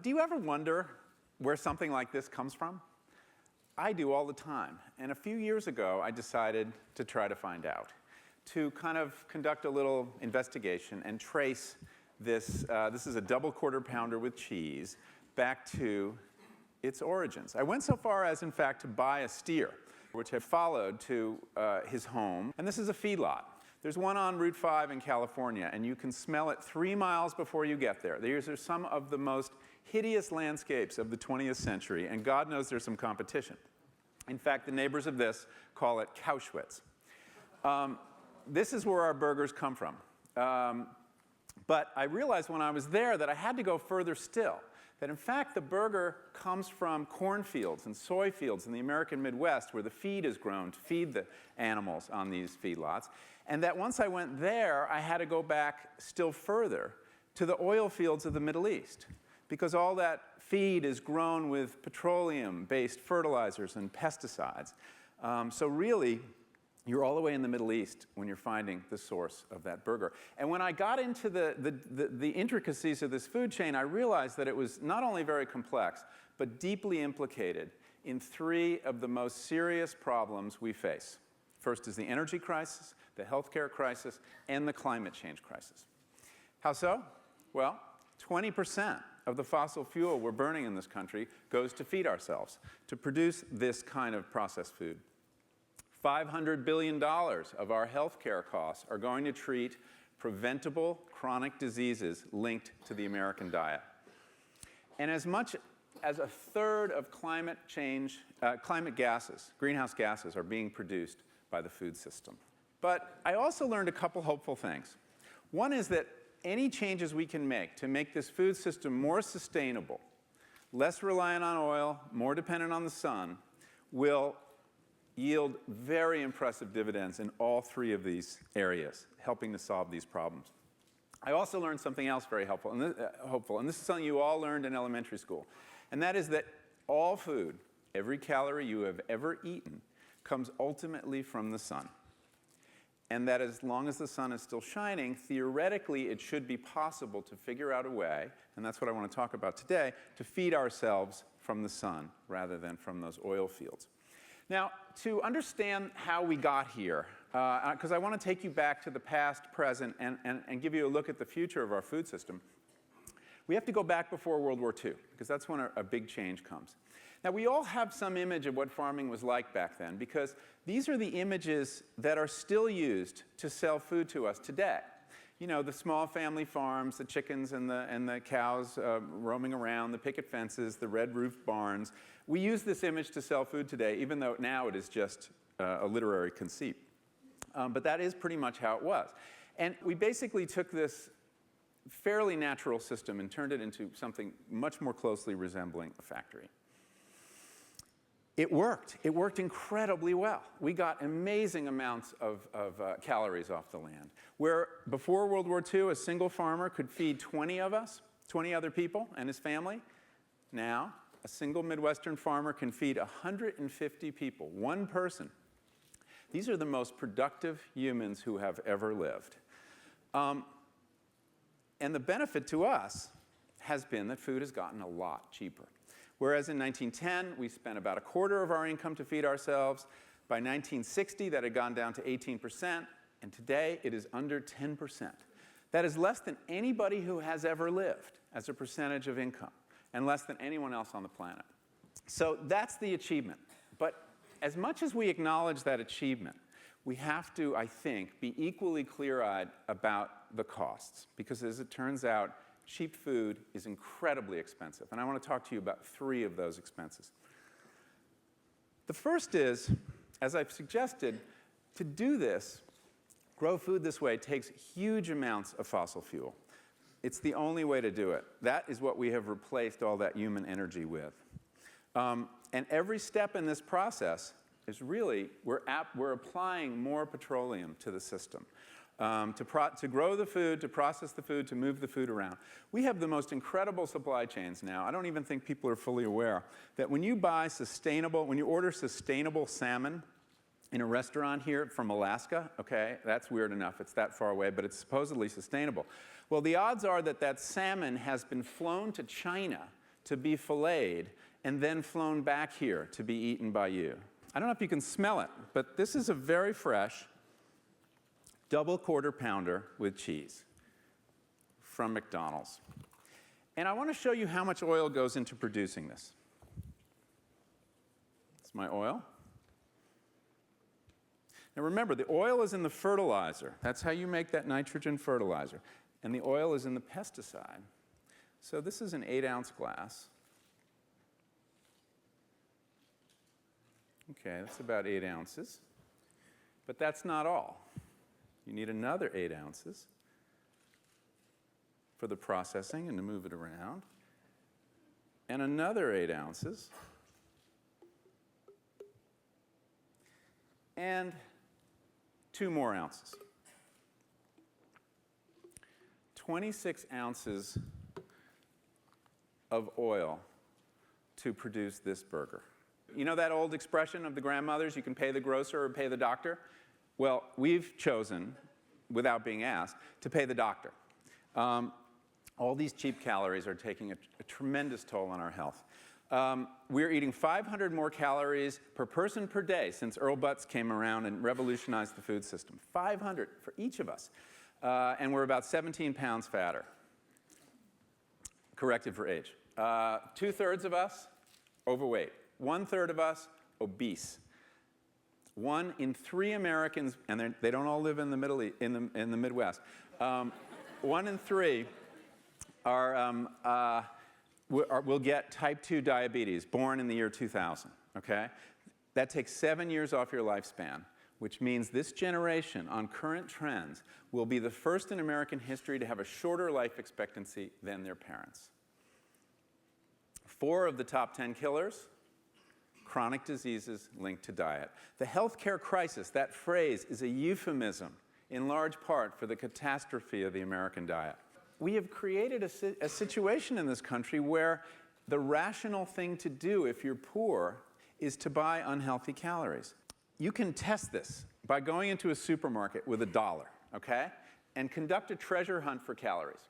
Do you ever wonder where something like this comes from? I do all the time. And a few years ago, I decided to try to find out, to kind of conduct a little investigation and trace this. This is a double quarter pounder with cheese back to its origins. I went so far as, in fact, to buy a steer, which I followed to his home. And this is a feedlot. There's one on Route 5 in California, and you can smell it 3 miles before you get there. These are some of the most hideous landscapes of the 20th century, and God knows there's some competition. In fact, the neighbors of this call it Cowschwitz. This is where our burgers come from. But I realized when I was there that I had to go further still, that in fact the burger comes from cornfields and soy fields in the American Midwest where the feed is grown to feed the animals on these feedlots, and that once I went there, I had to go back still further to the oil fields of the Middle East, because all that feed is grown with petroleum-based fertilizers and pesticides. So really, you're all the way in the Middle East when you're finding the source of that burger. And when I got into the intricacies of this food chain, I realized that it was not only very complex, but deeply implicated in 3 of the most serious problems we face. First is the energy crisis, the healthcare crisis, and the climate change crisis. How so? Well, 20% of the fossil fuel we're burning in this country goes to feed ourselves, to produce this kind of processed food. $500 billion of our healthcare costs are going to treat preventable chronic diseases linked to the American diet. And as much as a third of climate gases, greenhouse gases, are being produced by the food system. But I also learned a couple hopeful things. One is that any changes we can make to make this food system more sustainable, less reliant on oil, more dependent on the sun, will yield very impressive dividends in all 3 of these areas, helping to solve these problems. I also learned something else very hopeful, and this is something you all learned in elementary school, and that is that all food, every calorie you have ever eaten, comes ultimately from the sun. And that as long as the sun is still shining, theoretically it should be possible to figure out a way, and that's what I want to talk about today, to feed ourselves from the sun rather than from those oil fields. Now, to understand how we got here, because I want to take you back to the past, present, and give you a look at the future of our food system, we have to go back before World War II, because that's when a big change comes. Now, we all have some image of what farming was like back then, because these are the images that are still used to sell food to us today. You know, the small family farms, the chickens and the cows roaming around, the picket fences, the red roofed barns. We use this image to sell food today, even though now it is just a literary conceit. But that is pretty much how it was. And we basically took this fairly natural system and turned it into something much more closely resembling a factory. It worked. It worked incredibly well. We got amazing amounts of calories off the land. Where before World War II, a single farmer could feed 20 of us, 20 other people and his family. Now, a single Midwestern farmer can feed 150 people, one person. These are the most productive humans who have ever lived. And the benefit to us has been that food has gotten a lot cheaper. Whereas in 1910, we spent about 1/4 of our income to feed ourselves. By 1960, that had gone down to 18%, and today it is under 10%. That is less than anybody who has ever lived as a percentage of income, and less than anyone else on the planet. So that's the achievement. But as much as we acknowledge that achievement, we have to, I think, be equally clear-eyed about the costs, because as it turns out, cheap food is incredibly expensive. And I want to talk to you about 3 of those expenses. The first is, as I've suggested, to do this, grow food this way, takes huge amounts of fossil fuel. It's the only way to do it. That is what we have replaced all that human energy with. And every step in this process is really, we're applying more petroleum to the system. To grow the food, to process the food, to move the food around. We have the most incredible supply chains now. I don't even think people are fully aware that when you order sustainable salmon in a restaurant here from Alaska, okay, that's weird enough, it's that far away, but it's supposedly sustainable. Well, the odds are that that salmon has been flown to China to be filleted and then flown back here to be eaten by you. I don't know if you can smell it, but this is a very fresh double quarter pounder with cheese from McDonald's. And I want to show you how much oil goes into producing this. It's my oil. Now remember, the oil is in the fertilizer. That's how you make that nitrogen fertilizer. And the oil is in the pesticide. So this is an 8-ounce glass. Okay, that's about 8 ounces. But that's not all. You need another 8 ounces for the processing and to move it around. And another 8 ounces. And 2 more ounces. 26 ounces of oil to produce this burger. You know that old expression of the grandmothers, you can pay the grocer or pay the doctor? Well, we've chosen, without being asked, to pay the doctor. All these cheap calories are taking a tremendous toll on our health. We're eating 500 more calories per person per day since Earl Butz came around and revolutionized the food system. 500 for each of us. And we're about 17 pounds fatter, corrected for age. 2/3 of us, overweight. 1/3 of us, obese. 1 in 3 Americans, and they don't all live in the Midwest. 1 in 3 will get type 2 diabetes, born in the year 2000, okay? That takes 7 years off your lifespan, which means this generation, on current trends, will be the first in American history to have a shorter life expectancy than their parents. 4 of the top 10 killers, chronic diseases linked to diet. The healthcare crisis, that phrase, is a euphemism, in large part, for the catastrophe of the American diet. We have created a situation in this country where the rational thing to do if you're poor is to buy unhealthy calories. You can test this by going into a supermarket with $1, okay? And conduct a treasure hunt for calories.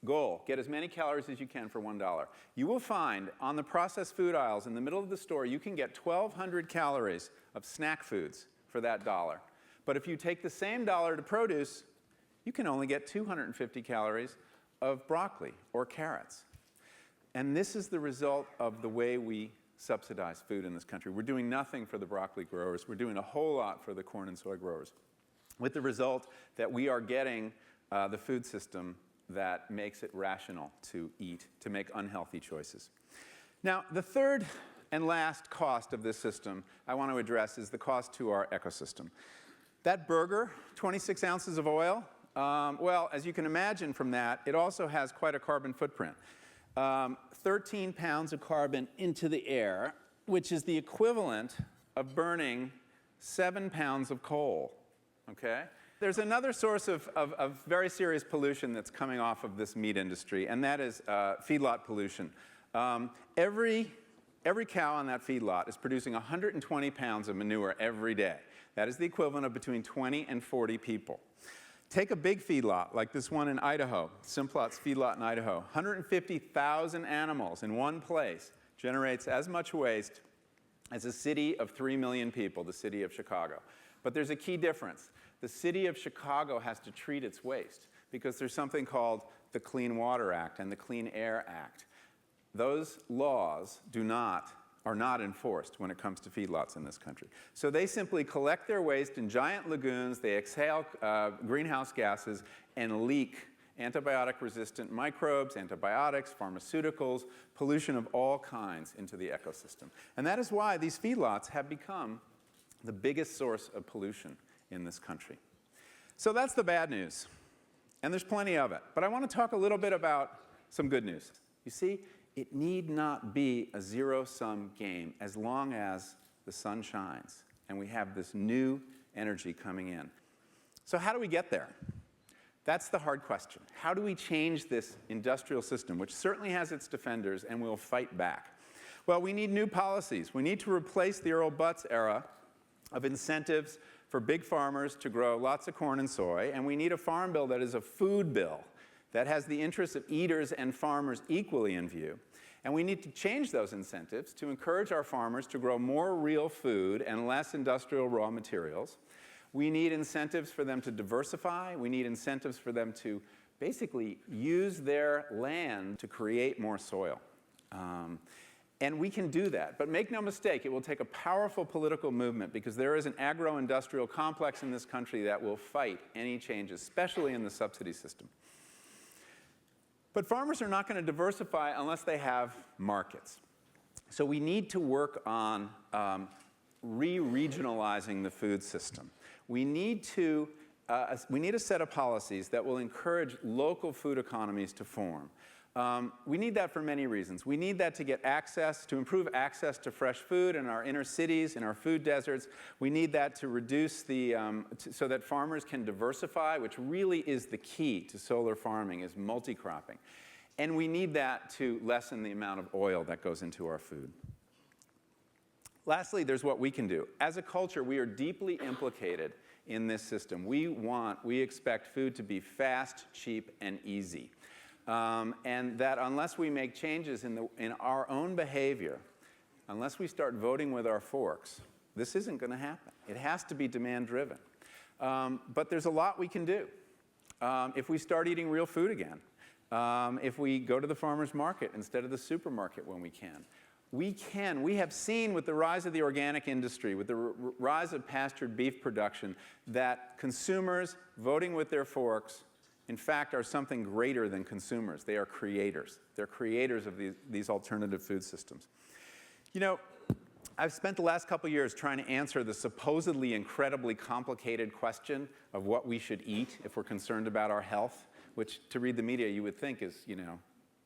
Goal, get as many calories as you can for $1. You will find on the processed food aisles in the middle of the store, you can get 1,200 calories of snack foods for that $1. But if you take the same $1 to produce, you can only get 250 calories of broccoli or carrots. And this is the result of the way we subsidize food in this country. We're doing nothing for the broccoli growers. We're doing a whole lot for the corn and soy growers, with the result that we are getting the food system that makes it rational to eat, to make unhealthy choices. Now, the third and last cost of this system I want to address is the cost to our ecosystem. That burger, 26 ounces of oil, well, as you can imagine from that, it also has quite a carbon footprint. 13 pounds of carbon into the air, which is the equivalent of burning 7 pounds of coal, okay? There's another source of very serious pollution that's coming off of this meat industry, and that is feedlot pollution. Every cow on that feedlot is producing 120 pounds of manure every day. That is the equivalent of between 20 and 40 people. Take a big feedlot, like this one in Idaho, Simplot's feedlot in Idaho. 150,000 animals in one place generates as much waste as a city of 3 million people, the city of Chicago. But there's a key difference. The city of Chicago has to treat its waste because there's something called the Clean Water Act and the Clean Air Act. Those laws are not enforced when it comes to feedlots in this country. So they simply collect their waste in giant lagoons, they exhale greenhouse gases and leak antibiotic-resistant microbes, antibiotics, pharmaceuticals, pollution of all kinds into the ecosystem. And that is why these feedlots have become the biggest source of pollution in this country. So that's the bad news, and there's plenty of it. But I want to talk a little bit about some good news. You see, it need not be a zero-sum game as long as the sun shines and we have this new energy coming in. So how do we get there? That's the hard question. How do we change this industrial system, which certainly has its defenders and will fight back? Well, we need new policies. We need to replace the Earl Butz era of incentives for big farmers to grow lots of corn and soy, and we need a farm bill that is a food bill that has the interests of eaters and farmers equally in view. And we need to change those incentives to encourage our farmers to grow more real food and less industrial raw materials. We need incentives for them to diversify. We need incentives for them to basically use their land to create more soil. And we can do that. But make no mistake, it will take a powerful political movement because there is an agro-industrial complex in this country that will fight any changes, especially in the subsidy system. But farmers are not going to diversify unless they have markets. So we need to work on re-regionalizing the food system. We need a set of policies that will encourage local food economies to form. We need that for many reasons. We need that to get access, to improve access to fresh food in our inner cities, in our food deserts. We need that to reduce so that farmers can diversify, which really is the key to solar farming, is multi-cropping. And we need that to lessen the amount of oil that goes into our food. Lastly, there's what we can do. As a culture, we are deeply implicated in this system. We expect food to be fast, cheap, and easy. And that unless we make changes in our own behavior, unless we start voting with our forks, this isn't going to happen. It has to be demand-driven. But there's a lot we can do. If we start eating real food again, if we go to the farmer's market instead of the supermarket when we can. We have seen with the rise of the organic industry, with the rise of pastured beef production, that consumers voting with their forks in fact, are something greater than consumers. They are creators. They're creators of these alternative food systems. You know, I've spent the last couple years trying to answer the supposedly incredibly complicated question of what we should eat if we're concerned about our health, which to read the media you would think is,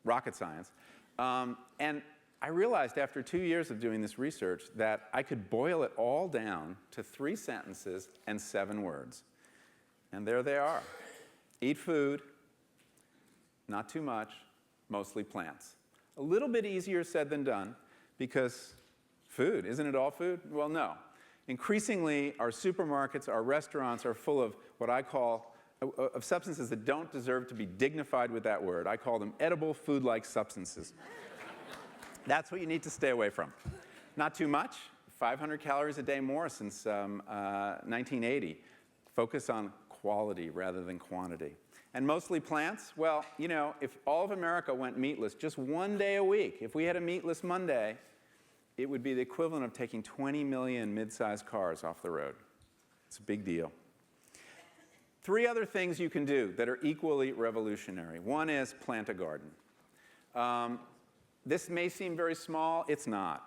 rocket science. And I realized after 2 years of doing this research that I could boil it all down to 3 sentences and 7 words. And there they are. Eat food, not too much, mostly plants. A little bit easier said than done because food, isn't it all food? Well, no. Increasingly, our supermarkets, our restaurants are full of what I call, of substances that don't deserve to be dignified with that word. I call them edible food-like substances. That's what you need to stay away from. Not too much, 500 calories a day more since 1980. Focus on quality rather than quantity. And mostly plants? Well, if all of America went meatless just 1 day a week, if we had a meatless Monday, it would be the equivalent of taking 20 million mid-sized cars off the road. It's a big deal. 3 other things you can do that are equally revolutionary. One is plant a garden. This may seem very small. It's not.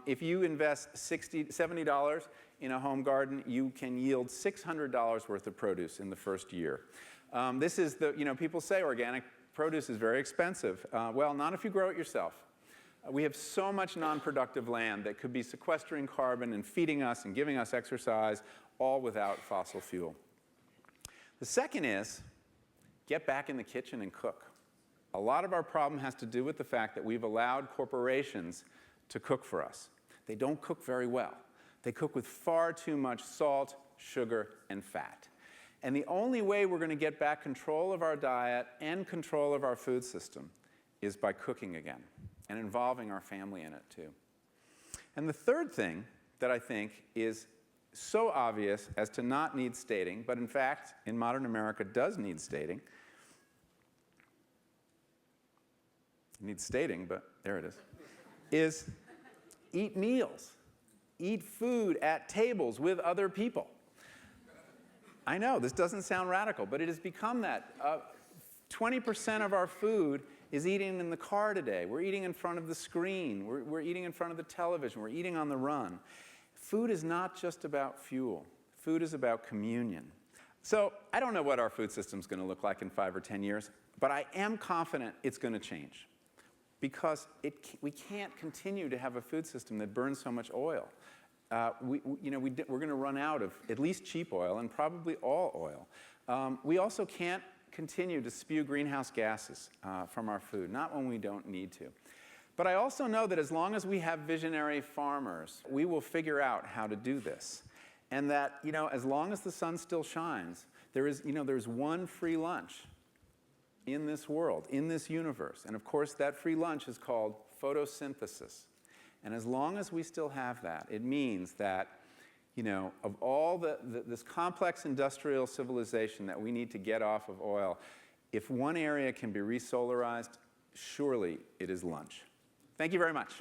If you invest $70 in a home garden, you can yield $600 worth of produce in the first year. This is people say organic produce is very expensive. Well, not if you grow it yourself. We have so much non-productive land that could be sequestering carbon and feeding us and giving us exercise, all without fossil fuel. The second is get back in the kitchen and cook. A lot of our problem has to do with the fact that we've allowed corporations to cook for us. They don't cook very well. They cook with far too much salt, sugar, and fat. And the only way we're going to get back control of our diet and control of our food system is by cooking again and involving our family in it too. And the third thing that I think is so obvious as to not need stating, but in fact, in modern America does need stating. It needs stating, but there it is eat meals. Eat food at tables with other people. I know, this doesn't sound radical, but it has become that. 20% of our food is eating in the car today. We're eating in front of the screen. We're eating in front of the television. We're eating on the run. Food is not just about fuel. Food is about communion. So I don't know what our food system is going to look like in 5 or 10 years, but I am confident it's going to change. Because we can't continue to have a food system that burns so much oil. We're going to run out of at least cheap oil and probably all oil. We also can't continue to spew greenhouse gases from our food, not when we don't need to. But I also know that as long as we have visionary farmers, we will figure out how to do this. And that, as long as the sun still shines, there's one free lunch in this world, in this universe. And of course, that free lunch is called photosynthesis. And as long as we still have that, it means that, you know, of all this complex industrial civilization that we need to get off of oil, if one area can be resolarized, surely it is lunch. Thank you very much.